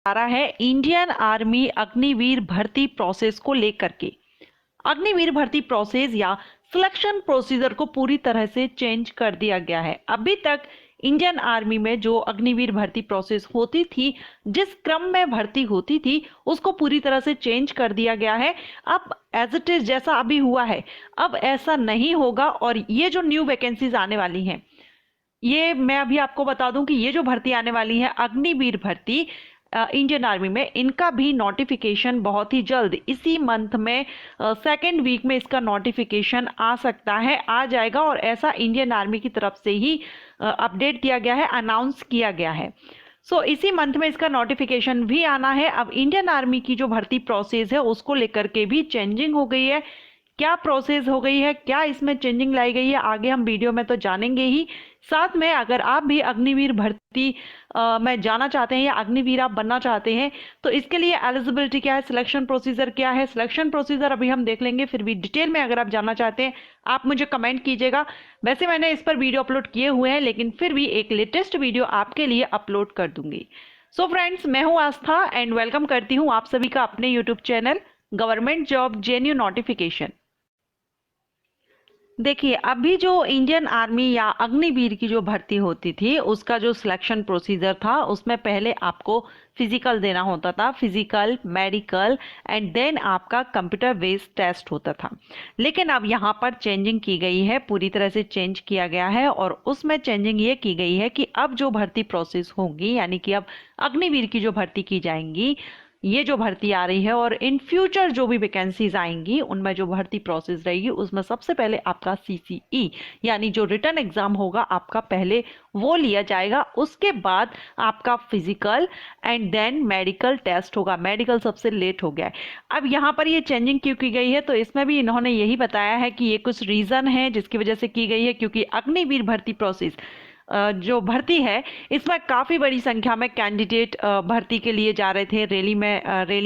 आ रहा है Indian army Agniveer भर्ती प्रोसेस को लेकर के। अग्निवीर भर्ती प्रोसेस या सिलेक्शन प्रोसीजर को पूरी तरह से चेंज कर दिया गया है। अभी तक इंडियन आर्मी में जो अग्निवीर भर्ती प्रोसेस होती थी, जिस क्रम में भर्ती होती थी, उसको पूरी तरह से चेंज कर दिया गया है। अब एज इट इज जैसा अभी हुआ है, अब ऐसा नहीं होगा। और ये जो न्यू वैकेंसीज आने वाली हैं, ये मैं अभी आपको बता दूं कि ये जो भर्ती आने वाली है अग्निवीर भर्ती इंडियन आर्मी में, इनका भी नोटिफिकेशन बहुत ही जल्द इसी मंथ में सेकेंड वीक में इसका नोटिफिकेशन आ सकता है, आ जाएगा। और ऐसा इंडियन आर्मी की तरफ से ही अपडेट दिया गया है, अनाउंस किया गया है। सो इसी मंथ में इसका नोटिफिकेशन भी आना है। अब इंडियन आर्मी की जो भर्ती प्रोसेस है उसको लेकर के भी चेंजिंग हो गई है। क्या प्रोसेस हो गई है, क्या इसमें चेंजिंग लाई गई है, आगे हम वीडियो में तो जानेंगे ही। साथ में अगर आप भी अग्निवीर भर्ती में जाना चाहते हैं या अग्निवीर आप बनना चाहते हैं, तो इसके लिए एलिजिबिलिटी क्या है, सिलेक्शन प्रोसीजर क्या है, सिलेक्शन प्रोसीजर अभी हम देख लेंगे। फिर भी डिटेल में अगर आप जानना चाहते हैं, आप मुझे कमेंट कीजिएगा। वैसे मैंने इस पर वीडियो अपलोड किए हुए हैं, लेकिन फिर भी एक लेटेस्ट वीडियो आपके लिए अपलोड कर दूंगी। सो फ्रेंड्स, मैं हूं आस्था एंड वेलकम करती हूं आप सभी का अपने YouTube channel government job जेन्यू notification. देखिए, अभी जो इंडियन आर्मी या अग्निवीर की जो भर्ती होती थी, उसका जो सिलेक्शन प्रोसीजर था, उसमें पहले आपको फिजिकल देना होता था, फिजिकल, मेडिकल एंड देन आपका कंप्यूटर बेस्ड टेस्ट होता था। लेकिन अब यहाँ पर चेंजिंग की गई है, पूरी तरह से चेंज किया गया है। और उसमें चेंजिंग ये की गई है कि अब जो भर्ती प्रोसेस होगी, यानी कि अब अग्निवीर की जो भर्ती की जाएंगी, ये जो भर्ती आ रही है और इन फ्यूचर जो भी वैकेंसीज आएंगी, उनमें जो भर्ती प्रोसेस रहेगी, उसमें सबसे पहले आपका सीसीई यानी जो रिटन एग्जाम होगा आपका, पहले वो लिया जाएगा। उसके बाद आपका physical and then medical test होगा। मेडिकल सबसे लेट हो गया है। अब यहाँ पर ये चेंजिंग क्यों की गई है, तो इसमें भी इन्होंने यही बताया है कि ये कुछ रीजन है जिसकी वजह से की गई है, क्योंकि अग्निवीर भर्ती प्रोसेस जो भर्ती है, इसमें काफ़ी बड़ी संख्या में कैंडिडेट भर्ती के लिए जा रहे थे, रैली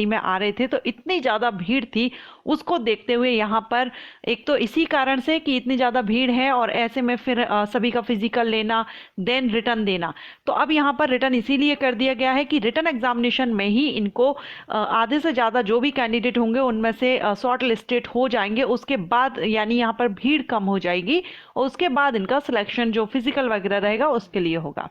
में आ रहे थे। तो इतनी ज़्यादा भीड़ थी, उसको देखते हुए यहाँ पर एक तो इसी कारण से कि इतनी ज़्यादा भीड़ है, और ऐसे में फिर सभी का फिजिकल लेना, देन रिटर्न देना। तो अब यहाँ पर रिटर्न इसीलिए कर दिया गया है कि रिटर्न एग्जामिनेशन में ही इनको आधे से ज़्यादा जो भी कैंडिडेट होंगे उनमें से शॉर्ट लिस्टेड हो जाएंगे। उसके बाद यानी यहाँ पर भीड़ कम हो जाएगी, और उसके बाद इनका सिलेक्शन जो फिजिकल वगैरह रहेगा उसके लिए होगा।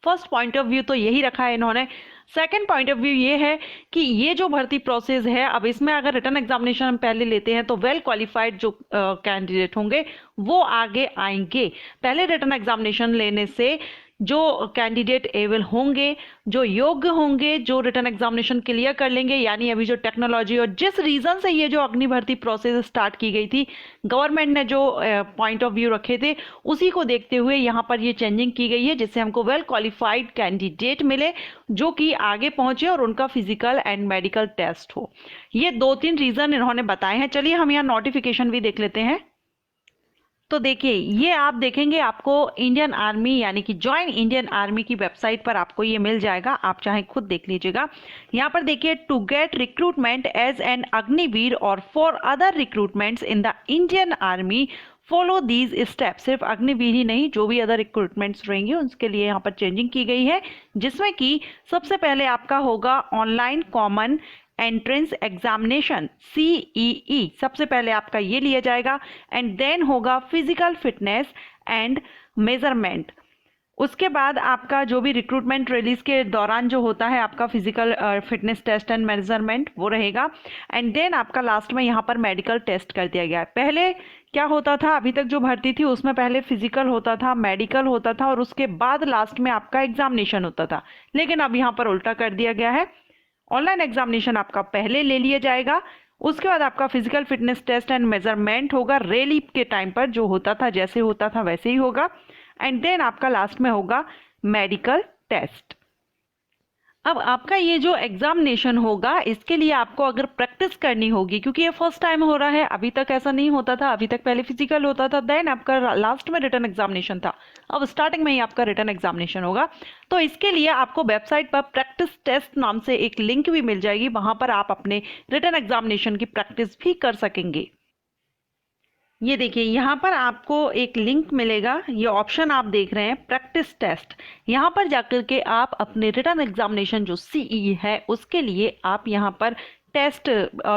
फर्स्ट पॉइंट ऑफ व्यू तो यही रखा है इन्होंने। सेकंड पॉइंट ऑफ व्यू ये है कि ये जो भर्ती प्रोसेस है, अब इसमें अगर रिटर्न एग्जामिनेशन हम पहले लेते हैं तो वेल क्वालिफाइड जो कैंडिडेट होंगे वो आगे आएंगे। पहले रिटर्न एग्जामिनेशन लेने से जो कैंडिडेट एबल होंगे, जो योग्य होंगे, जो रिटर्न एग्जामिनेशन क्लियर कर लेंगे, यानी अभी जो टेक्नोलॉजी और जिस रीजन से ये जो अग्नि भर्ती प्रोसेस स्टार्ट की गई थी, गवर्नमेंट ने जो पॉइंट ऑफ व्यू रखे थे, उसी को देखते हुए यहाँ पर ये चेंजिंग की गई है, जिससे हमको वेल क्वालिफाइड कैंडिडेट मिले जो कि आगे पहुंचे और उनका फिजिकल एंड मेडिकल टेस्ट हो। ये 2-3 रीजन इन्होंने बताए हैं। चलिए हम यहाँ नोटिफिकेशन भी देख लेते हैं। तो देखिए, ये आप देखेंगे, आपको इंडियन आर्मी यानी कि ज्वाइन इंडियन आर्मी की वेबसाइट पर आपको ये मिल जाएगा, आप चाहे खुद देख लीजिएगा। यहाँ पर देखिए, to get recruitment as an Agniveer और for other recruitments in the Indian army follow these step. सिर्फ अग्निवीर ही नहीं, जो भी अदर रिक्रूटमेंट्स रहेंगे उसके लिए यहाँ पर चेंजिंग की गई है, जिसमें कि सबसे पहले आपका होगा online common entrance examination CEE, सबसे पहले आपका ये लिया जाएगा। एंड देन होगा फिजिकल फिटनेस एंड मेजरमेंट। उसके बाद आपका जो भी रिक्रूटमेंट रिलीज के दौरान जो होता है आपका physical fitness test and measurement, वो रहेगा। एंड देन आपका लास्ट में यहाँ पर मेडिकल टेस्ट कर दिया गया है। पहले क्या होता था, अभी तक जो भर्ती थी उसमें पहले फिजिकल होता था, मेडिकल होता था, और उसके बाद लास्ट में आपका एग्जामिनेशन होता था। लेकिन अब यहाँ पर उल्टा कर दिया गया है, ऑनलाइन एग्जामिनेशन आपका पहले ले लिया जाएगा, उसके बाद आपका physical fitness test and measurement होगा, रैली के टाइम पर जो होता था, जैसे होता था वैसे ही होगा। एंड देन आपका लास्ट में होगा मेडिकल टेस्ट। अब आपका ये जो एग्जामिनेशन होगा, इसके लिए आपको अगर प्रैक्टिस करनी होगी, क्योंकि ये फर्स्ट टाइम हो रहा है, अभी तक ऐसा नहीं होता था। अभी तक पहले फिजिकल होता था, देन आपका लास्ट में रिटर्न एग्जामिनेशन था, अब स्टार्टिंग में ही आपका रिटर्न एग्जामिनेशन होगा। तो इसके लिए आपको वेबसाइट पर प्रैक्टिस टेस्ट नाम से एक लिंक भी मिल जाएगी, वहां पर आप अपने रिटर्न एग्जामिनेशन की प्रैक्टिस भी कर सकेंगे। ये देखिए यहाँ पर आपको एक लिंक मिलेगा, ये ऑप्शन आप देख रहे हैं प्रैक्टिस टेस्ट। यहाँ पर जाकर के आप अपने रिटन एग्जामिनेशन जो सीई है उसके लिए आप यहाँ पर टेस्ट,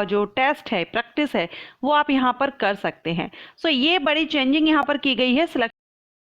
जो टेस्ट है प्रैक्टिस है वो आप यहाँ पर कर सकते हैं। सो ये बड़ी चेंजिंग यहाँ पर की गई है